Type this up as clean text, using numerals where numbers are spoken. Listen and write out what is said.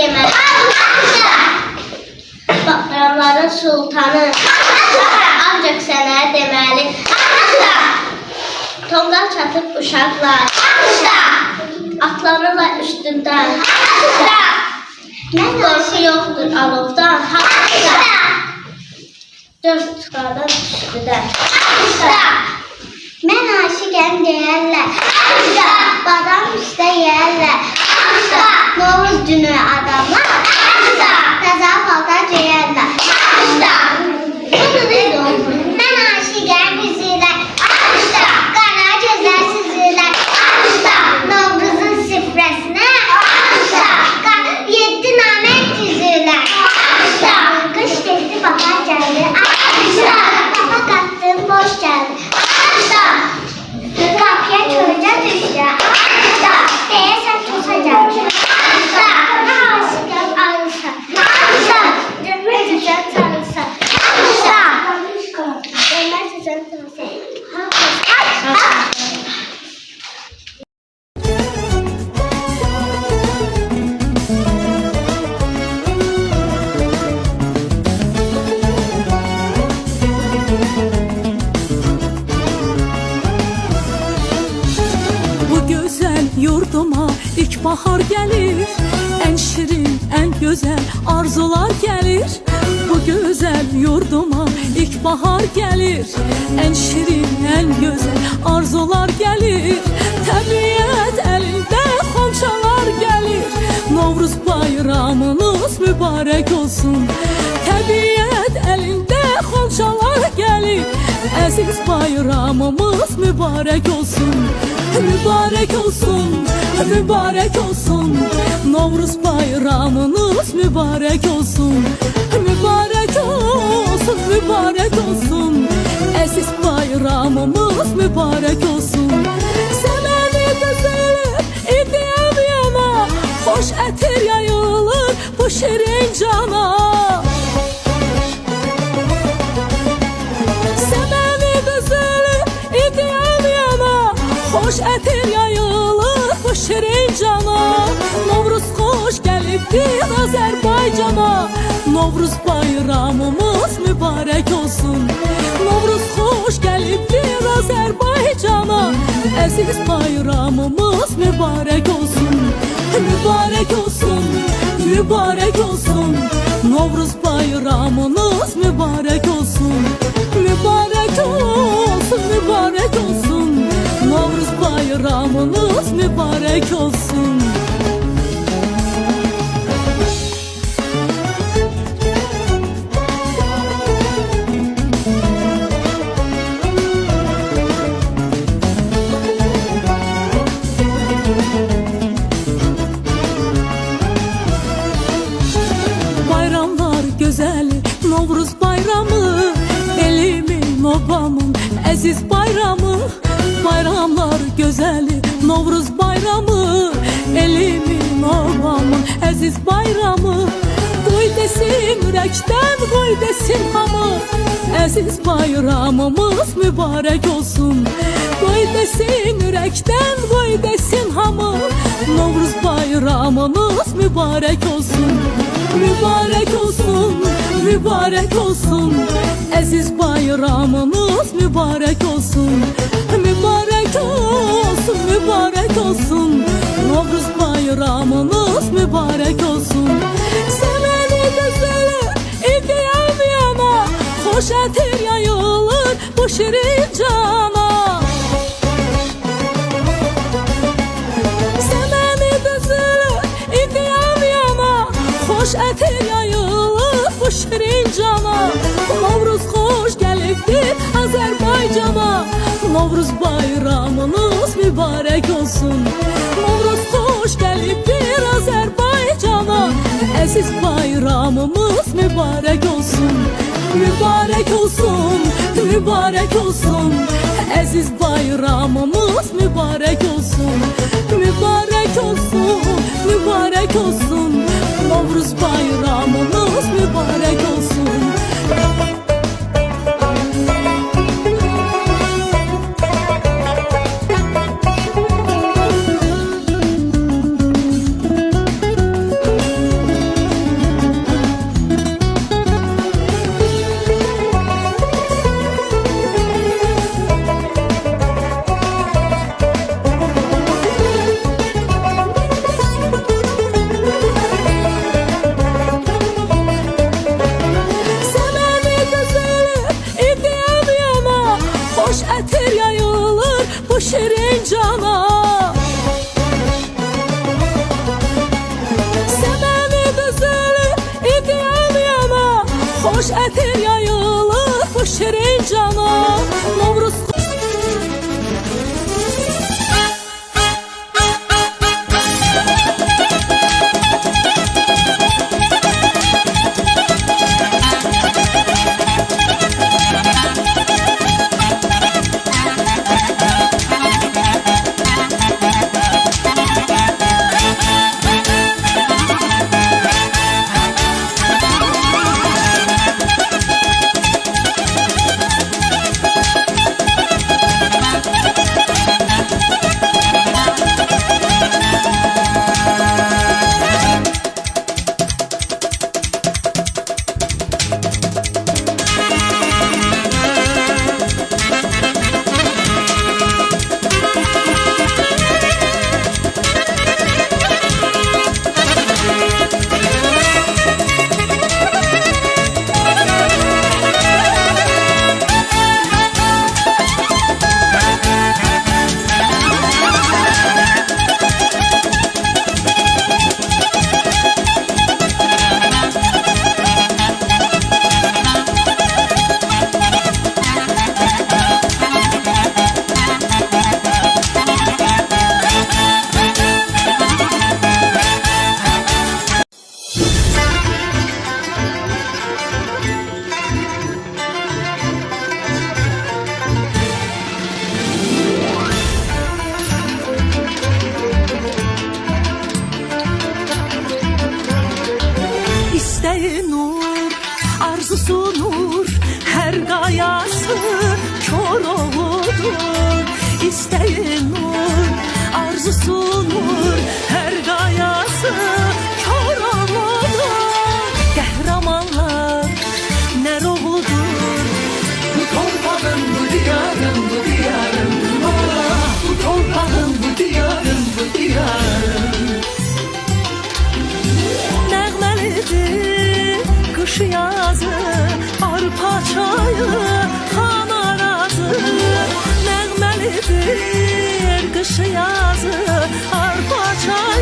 deməli. Bayramların sultanı ancaq sənə deməli. Tonqal çatıb uşaqlar atlanırlar üstündən. Qorxu yoxdur alovdan. Dörd çıxardan üstüdən. Mən aşiqəm deyərlər. Badam üstə yeyərlər. Novruz günü adamlar təzə paltar geyərlər. Mən aşiqəm üzürlər. Qara gözlər süzürlər. Novruzun süfrəsinə 7 namət düzürlər. Qış getdi, bahar gəldi. Qapa qatdım, boş gəldi. Qapıya kölgə düşdü. Deyəsən tosa gəldi. Mən aşiqəm arısa. Dönməz üzən tanısa. Dönməz üzən tanısa. Yurduma ilk bahar gelir, en şirin, en güzel arzular gelir. Bu güzel yurduma ilk bahar gelir, en şirin, en güzel arzular gelir. Təbiət elinde xonçalar gelir, Novruz bayramınız mübarek olsun. Təbiət elinde xonçalar gelir, əziz bayramımız mübarek olsun. Mübarek olsun, mübarek olsun, Novruz bayramınız mübarek olsun. Mübarek olsun, mübarek olsun, əziz bayramımız mübarek olsun. Səməni düzülür, idiyəm yana, xoş ətir yayılır bu şirin cana. Səməni düzülür, idiyəm yana, xoş ətir yayılır bu şirin cana. Novruz xoş gəlibdir Azərbaycana. Novruz bayramımız mübarek olsun. Novruz xoş gəlibdir Azərbaycana. Əziz bayramımız mübarek olsun. Mübarek olsun, mübarek olsun, Novruz bayramınız mübarek olsun. Mübarek olsun, mübarek olsun, Novruz bayramınız mübarek olsun. Bayramlar güzeli Novruz bayramı, elimin, obamın əziz bayramı. Bayramlar gözeli Novruz bayramı, elimin, obamın əziz bayramı. Qoy desin ürəkdən, qoy desin hamı, əziz bayramımız mübarek olsun. Qoy desin ürəkdən, qoy desin hamı, Novruz bayramımız mübarek olsun. Mübarek olsun, mübarek olsun, əziz bayramımız mübarek olsun. Mübarek olsun, mübarek olsun, Novruz bayramınız mübarek olsun. Səməni düzülür, idiyəm yana, xoş ətir yayılır bu şirin cana. Səməni düzülür, idiyəm yana, xoş ətir yayılır bu şirin cana. Novruz xoş gəlibdir Azərbaycana. Novruz bayramınız mübarek olsun. Novruz xoş gəlibdir Azərbaycana. Əziz bayramımız mübarek olsun. Mübarek olsun, mübarek olsun, əziz bayramımız mübarek olsun. Mübarek olsun, mübarek olsun, Novruz bayramımız mübarek olsun. ətir yayılır bu şirin cana. Səbəbi düzülür idiyam yana, xoş ətir yayılır bu şirin cana. Novruz İsteği nur, arzusu nur, her gayası kör oğludur. İsteği nur, arzusu nur, her gayası kör oğludur. Qəhrəmanlar nər oğludur. Bu torpağın, bu diyarın, bu diyarın, ah, bu torpağın, bu diyarın, bu diyarın. Kış yazı, arpa çayı, xan arazı. Nəğməlidir qış yazı, arpa çayı.